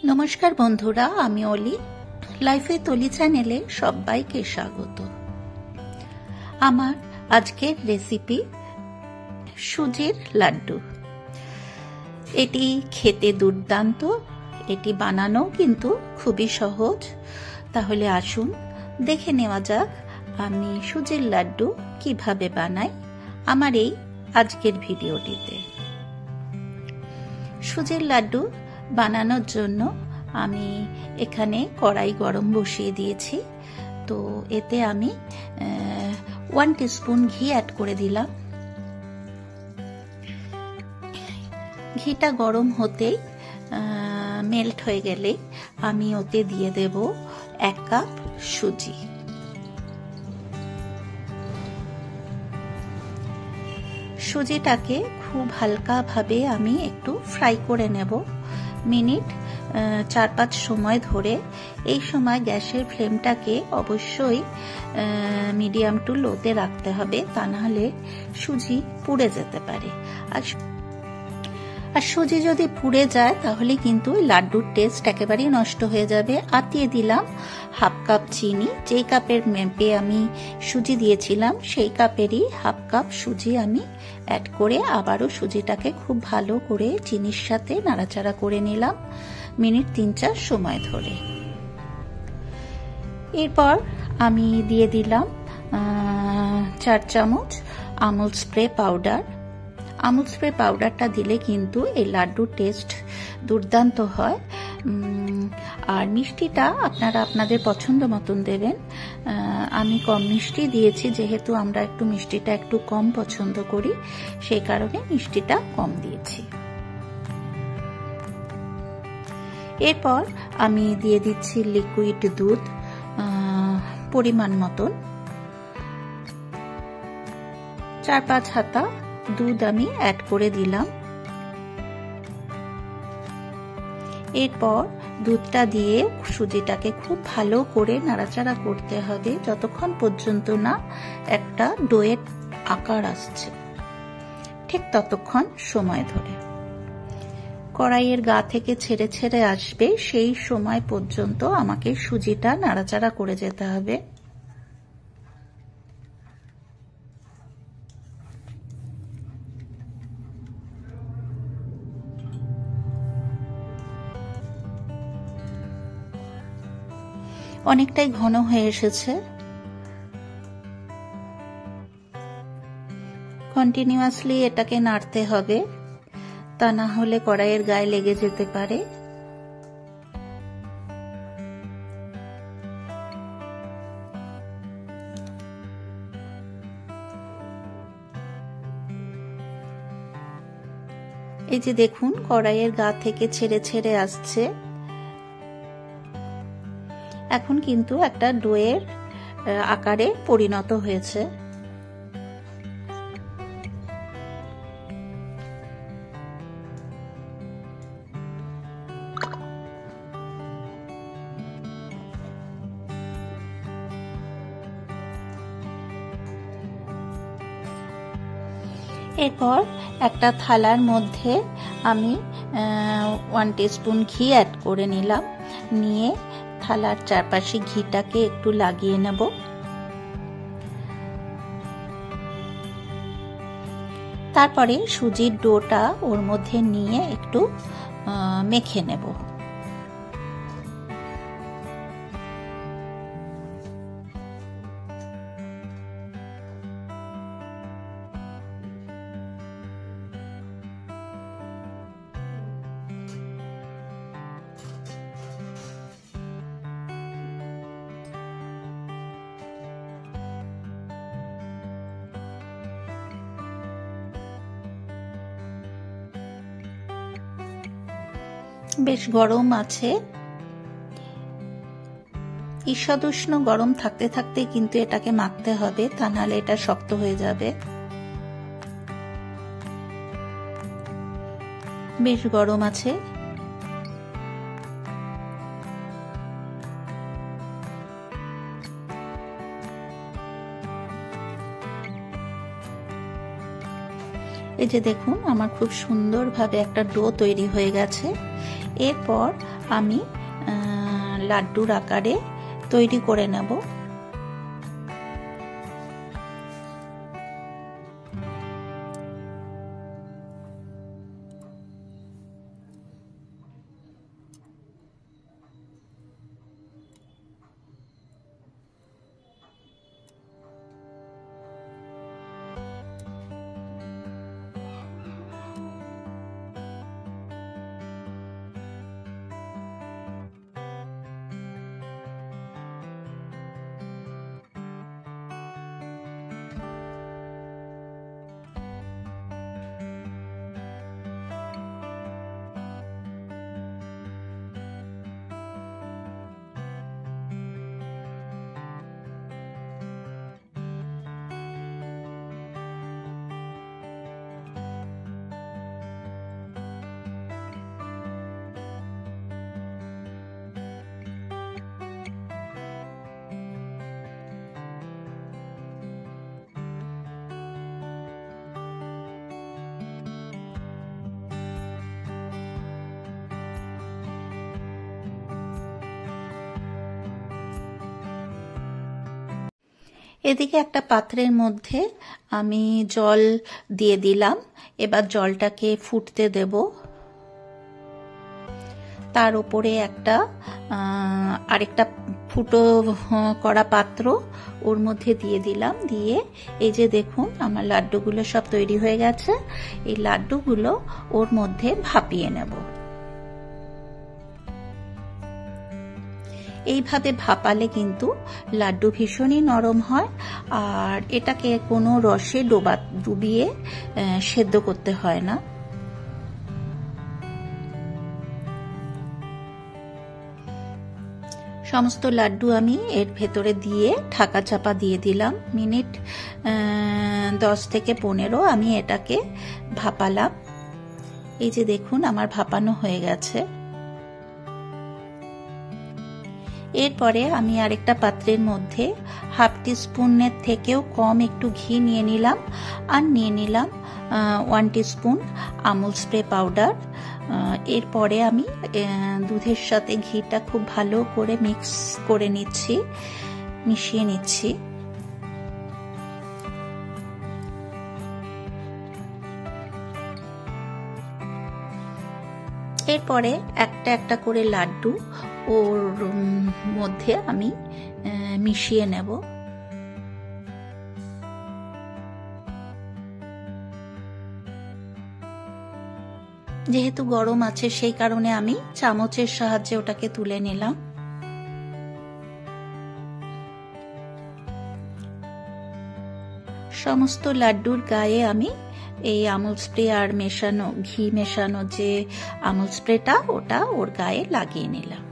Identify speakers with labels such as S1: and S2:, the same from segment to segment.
S1: নমস্কার বন্ধুরা, আমি অলি। লাইফে তলি চ্যানেলে সবাইকে স্বাগত। আমার আজকের রেসিপি সুজির লাড্ডু। এটি খেতে দুর্দান্ত, এটি বানানো কিন্তু খুবই সহজ। তাহলে আসুন দেখে নেওয়া যাক আমি সুজির লাড্ডু কিভাবে বানাই আমার এই আজকের ভিডিওটিতে। সুজির লাড্ডু বানানোর জন্য আমি এখানে কড়াই গরম বসিয়ে দিয়েছি। তো এতে আমি 1 টিস্পুন ঘি অ্যাড করে দিলাম। ঘিটা গরম হতেই মেল্ট হয়ে গেলে আমি ওতে দিয়ে দেব 1 কাপ সুজি। সুজিটাকে খুব হালকাভাবে আমি একটু ফ্রাই করে নেব, মিনিট 4-5 সময় ধরে। এই সময় গ্যাসের ফ্লেমটাকে অবশ্যই মিডিয়াম টু লোতে রাখতে হবে, তা নাহলে সুজি পুড়ে যেতে পারে। আর সুজি যদি পুড়ে যায় তাহলে কিন্তু লাড্ডুর টেস্ট একেবারেই নষ্ট হয়ে যাবে। আর দিয়ে দিলাম 1/2 কাপ চিনি। যেই কাপের মেপে আমি সুজি দিয়েছিলাম সেই কাপেরই 1/2 কাপ সুজি আমি অ্যাড করে আবারও সুজিটাকে খুব ভালো করে চিনির সাথে নাড়াচাড়া করে নিলাম মিনিট 3-4 সময় ধরে। এরপর আমি দিয়ে দিলাম 4 চামচ Amul spray powder. Amul spray পাউডারটা দিলে কিন্তু এই লাড্ডুর টেস্ট দুর্দান্ত হয়। আর মিষ্টিটা আপনারা আপনাদের পছন্দ মতন দেবেন। আমি কম মিষ্টি দিয়েছি, যেহেতু আমরা একটু মিষ্টিটা একটু কম পছন্দ করি, সেই কারণে মিষ্টিটা কম দিয়েছি। এরপর আমি দিয়ে দিচ্ছি লিকুইড দুধ পরিমাণ মতন। 4-5 হাতা দুধ আমি অ্যাড করে দিলাম। এরপর দুধটা দিয়ে সুজিটাকে খুব ভালো করে নাড়াচাড়া করতে হবে যতক্ষণ পর্যন্ত না একটা ডোয়ের আকার আসছে, ঠিক ততক্ষণ সময় ধরে। কড়াইয়ের গা থেকে ছেড়ে ছেড়ে আসবে সেই সময় পর্যন্ত আমাকে সুজিটা নাড়াচাড়া করে যেতে হবে। অনেকটাই ঘন হয়ে এসেছে। কন্টিনিউয়াসলি এটাকে নাড়তে হবে, তা না হলে কড়াইয়ের গায়ে লেগে যেতে পারে। এই যে দেখুন, কড়াইয়ের গা থেকে ছেড়ে ছেড়ে আসছে। এখন কিন্তু একটা ডোয়ের আকারে পরিণত হয়েছে। এরপর একটা থালার মধ্যে আমি 1 টিস্পুন ঘি অ্যাড করে নিলাম। নিয়ে থালার চারপাশে ঘিটাকে একটু লাগিয়ে নেব। তারপরে সুজির ডোটা ওর মধ্যে নিয়ে একটু মেখে নেব। বেশ গরম আছে। ঈষদুষ্ণ গরম থাকতে থাকতে কিন্তু এটাকে মাখতে হবে, তা নাহলে এটা শক্ত হয়ে যাবে। বেশ গরম আছে। এই যে দেখুন আমার খুব সুন্দরভাবে একটা ডো তৈরি হয়ে গেছে। এরপর আমি লাড্ডুর আকারে তৈরি করে নেব। এদিকে একটা পাত্রের মধ্যে আমি জল দিয়ে দিলাম। এবার জলটাকে ফুটতে দেব। তার উপরে আরেকটা ফুটো করা পাত্র ওর মধ্যে দিয়ে দিলাম। দিয়ে এই যে দেখুন আমার লাড্ডুগুলো সব তৈরি হয়ে গেছে। এই লাড্ডুগুলো ওর মধ্যে ভাপিয়ে নেব। এইভাবে ভাপালে কিন্তু লাড্ডু ভীষণই নরম হয়, আর এটাকে কোনো রসে ডুবিয়ে সেদ্ধ করতে হয় না। সমস্ত লাড্ডু আমি এর ভেতরে দিয়ে ঢাকা চাপা দিয়ে দিলাম। মিনিট 10 থেকে 15 আমি এটাকে ভাপালাম। এই যে দেখুন আমার ভাপানো হয়ে গেছে। এরপরে আমি আরেকটা পাত্রের মধ্যে হাফ টিস্পুনের থেকেও কম একটু ঘি নিয়ে নিলাম, আর নিয়ে নিলাম 1 টিস্পুন আমুল স্প্রে পাউডার। এরপরে আমি দুধের সাথে ঘিটা খুব ভালো করে মিক্স করে নিচ্ছি, মিশিয়ে নিচ্ছি। এরপরে একটা একটা করে লাড্ডু ওর মধ্যে আমি মিশিয়ে নেব। যেহেতু গরম আছে সেই কারণে আমি চামচের সাহায্যে ওটাকে তুলে নিলাম। সমস্ত লাড্ডুর গায়ে আমি এই আমুল স্প্রে আর মেশানো ঘি মেশানো যে আমুল স্প্রেটা ওটা ওর গায়ে লাগিয়ে নিলাম।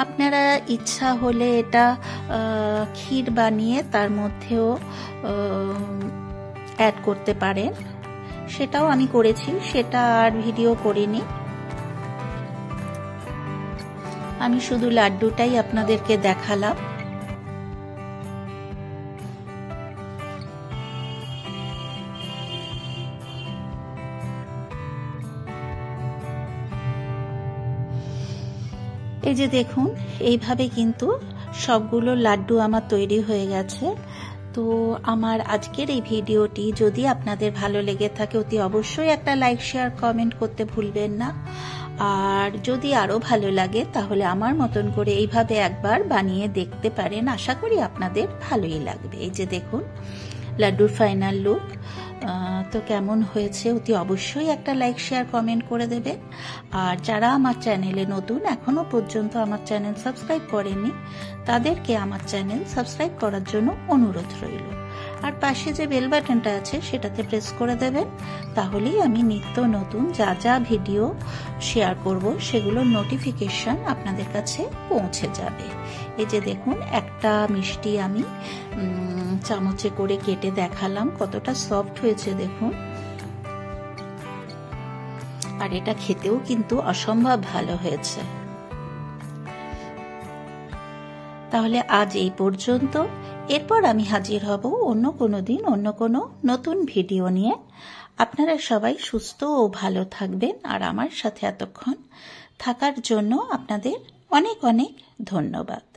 S1: আপনারা ইচ্ছা হলে এটা ক্ষীর বানিয়ে তার মধ্যেও অ্যাড করতে পারেন, সেটাও আমি করেছি, সেটা আর ভিডিও করিনি। আমি শুধু লাড্ডুটাই আপনাদেরকে দেখালাম। এই যে দেখুন এইভাবে কিন্তু সবগুলো লাড্ডু আমার তৈরি হয়ে গেছে। তো আমার আজকের এই ভিডিওটি যদি আপনাদের ভালো লেগে থাকে অতি অবশ্যই একটা লাইক শেয়ার কমেন্ট করতে ভুলবেন না। আর যদি আরো ভালো লাগে তাহলে আমার মতন করে এইভাবে একবার বানিয়ে দেখতে পারেন, আশা করি আপনাদের ভালোই লাগবে। এই যে দেখুন লাড্ডুর ফাইনাল লুক। তো কেমন হয়েছে অতি অবশ্যই একটা লাইক শেয়ার কমেন্ট করে দেবেন। আর যারা আমার চ্যানেলে নতুন, এখনো পর্যন্ত আমার চ্যানেল সাবস্ক্রাইব করেননি, তাদেরকে আমার চ্যানেল সাবস্ক্রাইব করার জন্য অনুরোধ রইল। আর পাশে যে বেল বাটনটা আছে সেটাতে প্রেস করে দেবেন, তাহলেই আমি নিত্য নতুন যা যা ভিডিও শেয়ার করব সেগুলোর নোটিফিকেশন আপনাদের কাছে পৌঁছে যাবে। এই যে দেখুন একটা মিষ্টি আমি চামচে করে কেটে দেখালাম, কতটা সফট হয়েছে দেখুন। আর এটা খেতেও কিন্তু অসম্ভব ভালো হয়েছে। তাহলে আজ এই পর্যন্ত। এরপর আমি হাজির হব অন্য কোনো দিন অন্য কোনো নতুন ভিডিও নিয়ে। আপনারা সবাই সুস্থ ও ভালো থাকবেন, আর আমার সাথে এতক্ষণ থাকার জন্য আপনাদের অনেক অনেক ধন্যবাদ।